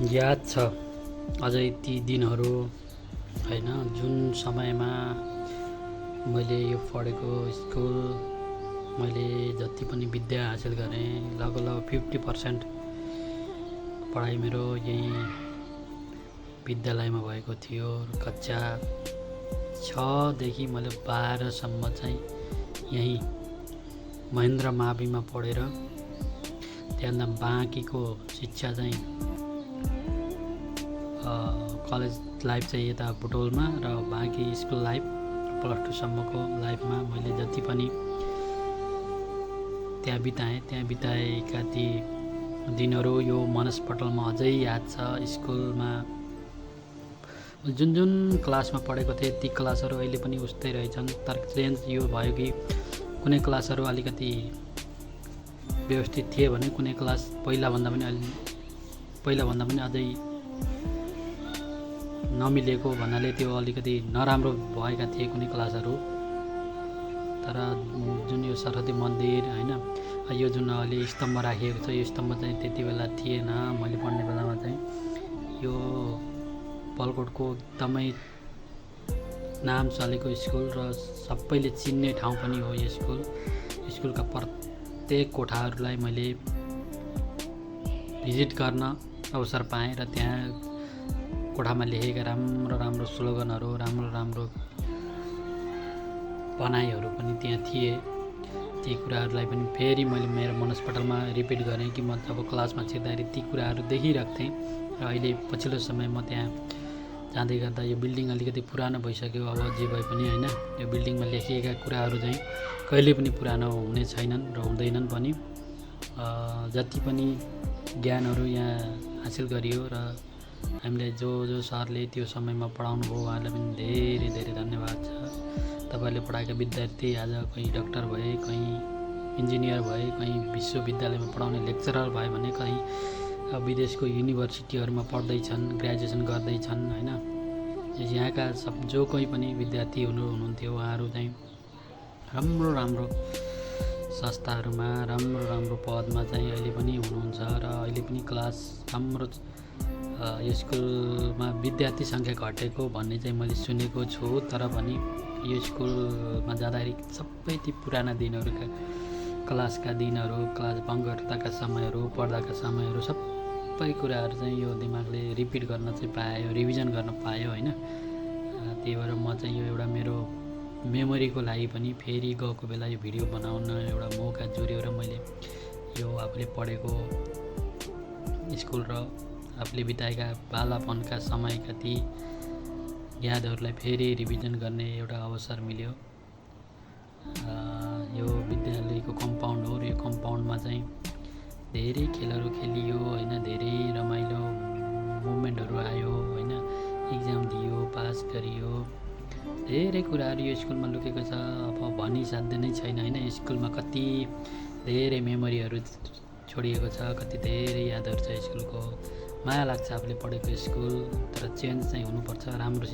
याद छ अझै ती दिनहरू होइन, जुन समयमा मैले यो पढेको स्कुल, मैले जति पनि विद्या हासिल गरेँ लगभग 50% पढाइ मेरो यही विद्यालयमा भएको थियो। कक्षा 6 देखि मैले 12 सम्म चाहिँ यही महेन्द्र माविमा पढेर त्यहाँदा बाँकीको शिक्षा चाहिँ कलेज लाइफ चाहिँ यता बुटोलमा र बाँकी स्कुल लाइफ +2 सम्मको लाइफमा मैले जति पनि त्यहाँ बिताएका ती दिनहरू यो मनस्पटलमा अझै याद छ। स्कुलमा जुन क्लासमा पढेको थिएँ ती क्लासहरू अहिले पनि उस्तै रहेछन्, तर चेन्ज यो भयो कि कुनै क्लासहरू अलिकति व्यवस्थित थिए भने कुनै क्लास पहिलाभन्दा पनि अझै नमिलेको भन्नाले त्यो अलिकति नराम्रो भएका थिए कुनै क्लासहरू। तर जुन यो सरस्वती मन्दिर होइन, यो जुन अहिले स्तम्भ राखिएको छ, यो स्तम्भ चाहिँ त्यति बेला थिएन। मैले पढ्ने बेलामा चाहिँ यो पलकोटको एकदमै नाम चलेको स्कुल र सबैले चिन्ने ठाउँ पनि हो यो स्कुल। स्कुलका प्रत्येक कोठाहरूलाई मैले भिजिट गर्न अवसर पाएँ र त्यहाँ कोठामा लेखेका राम्रो स्लोगनहरू, राम्रो भनाइहरू पनि त्यहाँ थिए। ती कुराहरूलाई पनि फेरि मैले मेरो मनस्पटलमा रिपिट गरेँ कि म जब क्लासमा छिर्दाखेरि ती कुराहरू देखिरहेको थिएँ। र अहिले पछिल्लो समय म त्यहाँ जाँदै गर्दा यो बिल्डिङ अलिकति पुरानो भइसक्यो, अब जे भए पनि होइन, यो बिल्डिङमा लेखिएका कुराहरू चाहिँ कहिले पनि पुरानो हुने छैनन् र हुँदैनन् पनि। जति पनि ज्ञानहरू यहाँ हासिल गरियो र हामीलाई जो सरले त्यो समयमा पढाउनु भयो उहाँलाई पनि धेरै धन्यवाद छ। तपाईँहरूले पढाएका विद्यार्थी आज कहीँ डाक्टर भए, कहीँ इन्जिनियर भए, कहीँ विश्वविद्यालयमा पढाउने लेक्चरर भए भने कहीँ विदेशको युनिभर्सिटीहरूमा पढ्दैछन्, ग्रेजुएसन गर्दैछन् होइन। यहाँका जो कोही पनि विद्यार्थी हुनुहुन्थ्यो उहाँहरू चाहिँ राम्रो संस्थाहरूमा राम्रो पदमा चाहिँ अहिले पनि हुनुहुन्छ र अहिले पनि क्लास राम्रो यो स्कुलमा विद्यार्थी सङ्ख्या घटेको भन्ने चाहिँ मैले सुनेको छु। तर पनि यो स्कुलमा जाँदाखेरि सबै ती पुराना दिनहरूका क्लासका दिनहरू, क्लास बङ्क गर्दाका समयहरू, पढ्दाका समयहरू, सबै कुराहरू चाहिँ यो दिमागले रिपिट गर्न चाहिँ पायो, रिभिजन गर्न पायो होइन। त्यही भएर म चाहिँ यो एउटा मेरो मेमोरीको लागि पनि फेरि गएको बेला यो भिडियो बनाउन एउटा मौका जुर्यो र मैले यो आफूले पढेको स्कुल र आफूले बिताएका बालापनका समयका ती यादहरूलाई फेरि रिभिजन गर्ने एउटा अवसर मिल्यो। यो विद्यालयको कम्पाउन्ड हो र यो कम्पाउन्डमा चाहिँ धेरै खेलहरू खेलियो होइन, धेरै रमाइलो मुभमेन्टहरू आयो होइन, इक्जाम दियो, पास गरियो, धेरै कुराहरू यो स्कुलमा लुकेको छ। अब भनिसाध्य नै छैन होइन, स्कुलमा कति धेरै मेमोरीहरू छोडिएको छ, कति धेरै यादहरू छ स्कुलको। माया लाग्छ आफूले पढेको स्कुल, तर चेन्ज चाहिँ हुनुपर्छ, राम्रो